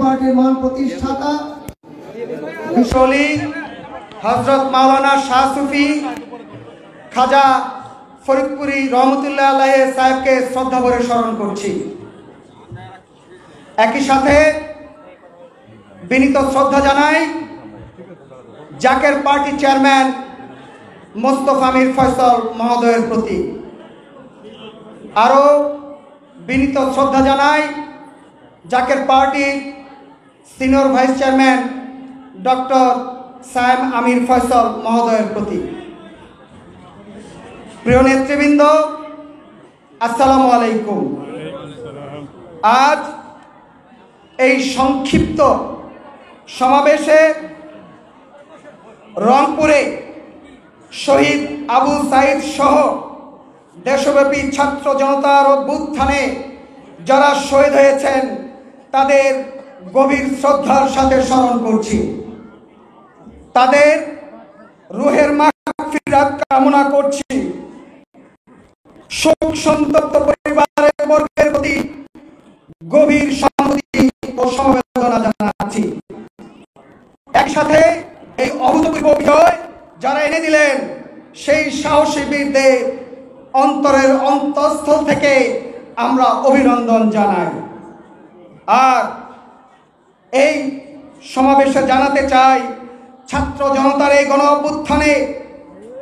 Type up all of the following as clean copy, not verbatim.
পার্টির মহান প্রতিষ্ঠাতা হযরত মাওলানা শাহ সুফি খাজা ফরিদপুরি রহমতুল্লাহ আলাইহি সাহেবকে শ্রদ্ধা ভরে স্মরণ করছি। একই সাথে বিনীত শ্রদ্ধা জানাই জাকের পার্টি চেয়ারম্যান মোস্তফা মির ফয়সাল মহোদয়ের প্রতি। আরও বিনীত শ্রদ্ধা জানাই জাকের পার্টির senior vice chairman doctor Sayem Amir Faisal মহোদয়ের প্রতি। প্রিয় নেতৃবৃন্দ, আসসালামু আলাইকুম। আজ এই সংক্ষিপ্ত সমাবেশে রংপুরে শহীদ আবু সাইদ সহ দেশব্যাপী ছাত্র জনতার অভ্যুত্থানে যারা শহীদ হয়েছেন তাদের গভীর শ্রদ্ধার সাথে স্মরণ করছি। তাদের রুহের মাগফিরাত কামনা করছি। শোক সন্তপ্ত পরিবারের বর্গের প্রতি গভীর সহানুভূতি ও সমবেদনা জানাচ্ছি। একসাথে এই অভূতপূর্ব বিজয় যারা এনে দিলেন সেই সাহসী বীরদের অন্তরের অন্তঃস্থল থেকে আমরা অভিনন্দন জানাই। আর এই সমাবেশে জানাতে চাই, ছাত্র জনতার এই গণ অভ্যুত্থানে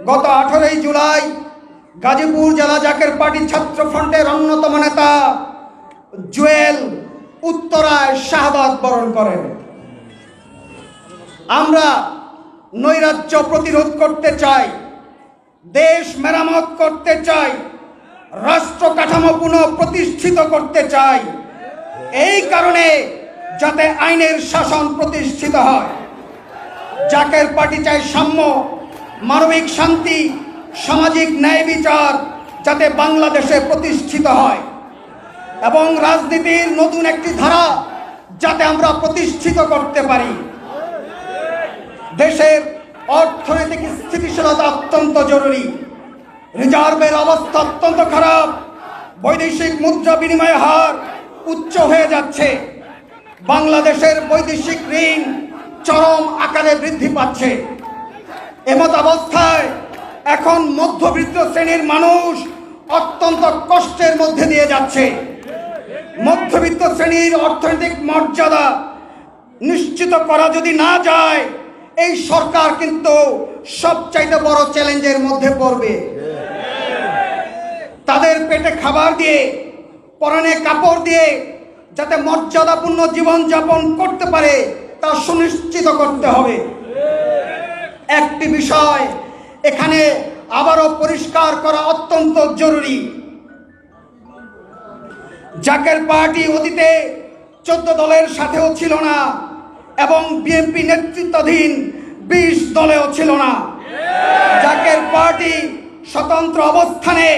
গত 18 জুলাই গাজীপুর জেলা জাকের পার্টি ছাত্র ফ্রন্টের অন্যতম নেতা জুয়েল উত্তরায় শাহাদাত বরণ করেন। আমরা নৈরাজ্য প্রতিরোধ করতে চাই, দেশ মেরামত করতে চাই, রাষ্ট্র কাঠামো পুনঃ প্রতিষ্ঠিত করতে চাই। এই কারণে যাতে আইনের শাসন প্রতিষ্ঠিত হয়। জাকের পার্টি চাই সাম্য, মানবিক শান্তি, সামাজিক ন্যায় বিচার যাতে বাংলাদেশে প্রতিষ্ঠিত হয় এবং রাজনীতির নতুন একটি ধারা যাতে আমরা প্রতিষ্ঠিত করতে পারি। দেশের অর্থনৈতিক স্থিতিশীলতা অত্যন্ত জরুরি। রিজার্ভের অবস্থা অত্যন্ত খারাপ। বৈদেশিক মুদ্রা বিনিময় হার উচ্চ হয়ে যাচ্ছে। বাংলাদেশের বৈদেশিক ঋণ চরম আকারে বৃদ্ধি পাচ্ছে। এমত অবস্থায় এখন মধ্যবিত্ত শ্রেণীর মানুষ অত্যন্ত কষ্টের মধ্যে দিয়ে যাচ্ছে। মধ্যবিত্ত শ্রেণীর অর্থনৈতিক মর্যাদা নিশ্চিত করা যদি না যায়, এই সরকার কিন্তু সবচাইতে বড় চ্যালেঞ্জের মধ্যে পড়বে। তাদের পেটে খাবার দিয়ে, পরনে কাপড় দিয়ে যাতে মর্যাদাপূর্ণ জীবন যাপন করতে পারে তা সুনিশ্চিত করতে হবে। একটি বিষয় এখানে আবারও পরিষ্কার করা অত্যন্ত জরুরি। জাকের পার্টি অতীতে 14 দলের সাথেও ছিল না এবং বিএনপি নেতৃত্বাধীন 20 দলেও ছিল না। জাকের পার্টি স্বতন্ত্র অবস্থানে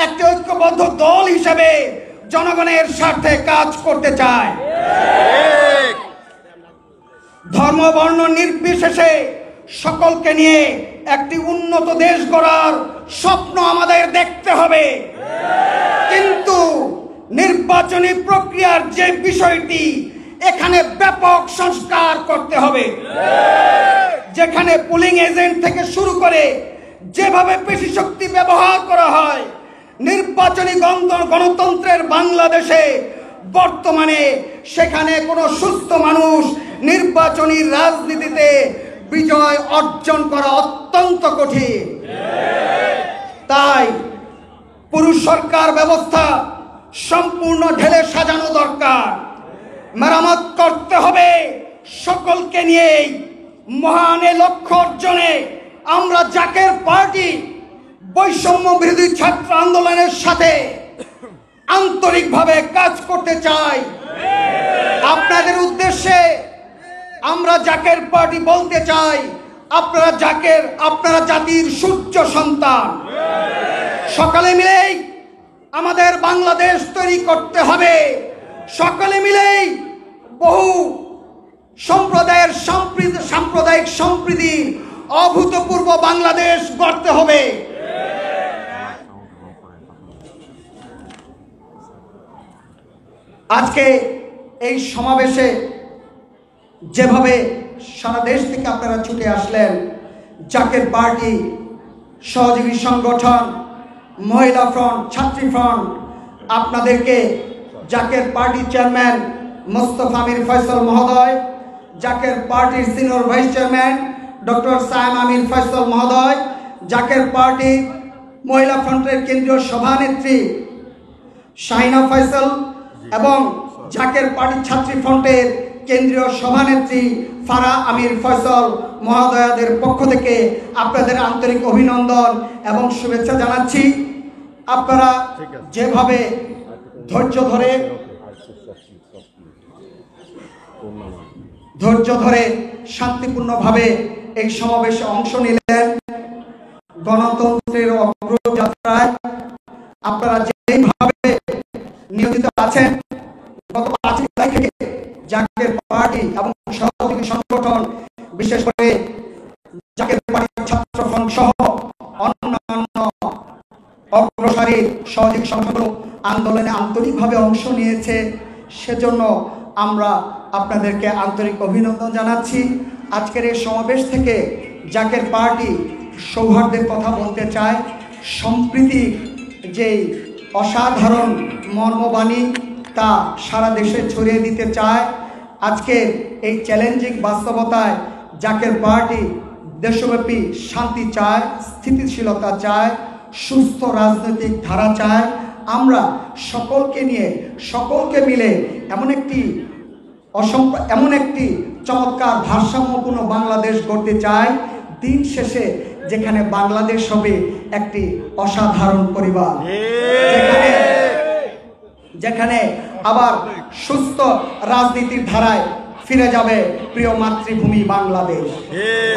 একটি ঐক্যবদ্ধ দল হিসেবে জনগণের স্বার্থে কাজ করতে চায়। ধর্ম বর্ণ নির্বিশেষে সকলকে নিয়ে একটি উন্নত দেশ গড়ার স্বপ্ন আমাদের দেখতে হবে। কিন্তু নির্বাচনী প্রক্রিয়ার যে বিষয়টি, এখানে ব্যাপক সংস্কার করতে হবে। যেখানে পুলিং এজেন্ট থেকে শুরু করে যেভাবে পেশি শক্তি ব্যবহার করা হয়, নির্বাচনী গণতন্ত্রের বাংলাদেশে বর্তমানে সেখানে কোনো সুস্থ মানুষ নির্বাচনী রাজনীতিতে বিজয় অর্জন করা অত্যন্ত কঠিন। তাই পুরুষ সরকার ব্যবস্থা সম্পূর্ণ ঢেলে সাজানো দরকার। মেরামত করতে হবে সকলকে নিয়ে। মহান এ লক্ষ্য অর্জনে আমরা জাকের পার্টি বৈষম্য বিরোধী ছাত্র আন্দোলনের সাথে আন্তরিকভাবে কাজ করতে চাই। আপনাদের উদ্দেশ্যে আমরা জাকের পার্টি বলতে চাই, আপনারা জাতির সূর্য সন্তান। সকালে মিলেই আমাদের বাংলাদেশ তৈরি করতে হবে। সকলে মিলেই বহু সাম্প্রদায়িক সম্প্রীতির অভূতপূর্ব বাংলাদেশ গড়তে হবে। আজকে এই সমাবেশে যেভাবে সারা দেশ থেকে আপনারা ছুটে আসলেন, জাকের পার্টি, সহযোগী সংগঠন, মহিলা ফ্রন্ট, ছাত্রী ফ্রন্ট, আপনাদেরকে জাকের পার্টি চেয়ারম্যান মোস্তফা আমির ফয়সাল মহোদয়, জাকের পার্টির senior vice chairman doctor Sayem Amir Faisal মহোদয়, জাকের পার্টি মহিলা ফ্রন্টের কেন্দ্রীয় সভানেত্রী শাহিনা ফয়সাল এবং জাকের পার্টি ছাত্রী ফ্রন্টের কেন্দ্রীয় সভানেত্রী ফারা আমির ফয়সাল মহোদয়াদের পক্ষ থেকে আপনাদের আন্তরিক অভিনন্দন এবং শুভেচ্ছা জানাচ্ছি। আপনারা যেভাবে ধৈর্য ধরে শান্তিপূর্ণভাবে এই সমাবেশে অংশ নিলেন, গণতন্ত্রের অগ্রযাত্রায় আপনারা যেভাবে নিয়োজিত আছেন, গত 5 জুলাই থেকে জাকের পার্টি এবং সহযোগী সংগঠন, বিশেষ করে জাকের পার্টি ছাত্র ফ্রন্ট সহ অন্যান্য অগ্রসারী সহযোগী সংগঠন আন্দোলনে আন্তরিকভাবে অংশ নিয়েছে। সেজন্য আমরা আপনাদেরকে আন্তরিক অভিনন্দন জানাচ্ছি। আজকের এই সমাবেশ থেকে জাকের পার্টি সৌহার্দ্যের কথা বলতে চায়, সম্প্রীতি যেই অসাধারণ মর্মবাণী তা সারা দেশে ছড়িয়ে দিতে চায়। আজকে এই চ্যালেঞ্জিং বাস্তবতায় জাকের পার্টি দেশব্যাপী শান্তি চায়, স্থিতিশীলতা চায়, সুস্থ রাজনৈতিক ধারা চায়। আমরা সকলকে নিয়ে, সকলকে মিলে এমন একটি চমৎকার ভারসাম্যপূর্ণ বাংলাদেশ গড়তে চাই, দিন শেষে যেখানে বাংলাদেশ হবে একটি অসাধারণ পরিবার, যেখানে আবার সুস্থ রাজনীতির ধারায় ফিরে যাবে প্রিয় মাতৃভূমি বাংলাদেশ।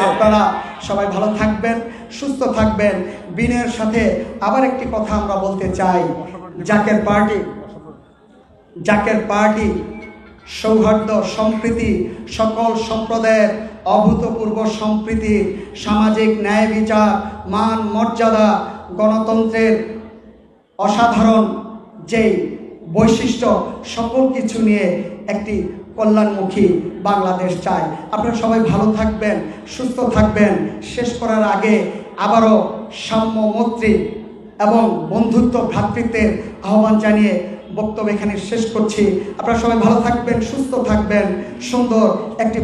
আপনারা সবাই ভালো থাকবেন, সুস্থ থাকবেন। বিনয়ের সাথে আবার একটি কথা আমরা বলতে চাই, জাকের পার্টি সৌহার্দ্য, সম্প্রীতি, সকল সম্প্রদায়ের অভূতপূর্ব সম্প্রীতি, সামাজিক ন্যায় বিচার, মান মর্যাদা, গণতন্ত্রের অসাধারণ যেই বৈশিষ্ট্য, সকল কিছু নিয়ে একটি কল্যাণমুখী বাংলাদেশ চাই। আপনারা সবাই ভালো থাকবেন, সুস্থ থাকবেন। শেষ করার আগে আবারও সাম্য, মৈত্রী এবং বন্ধুত্ব, ভ্রাতৃত্বের আহ্বান জানিয়ে বক্তব্য এখানে শেষ করছি। আপনারা সবাই ভালো থাকবেন, সুস্থ থাকবেন, সুন্দর একটি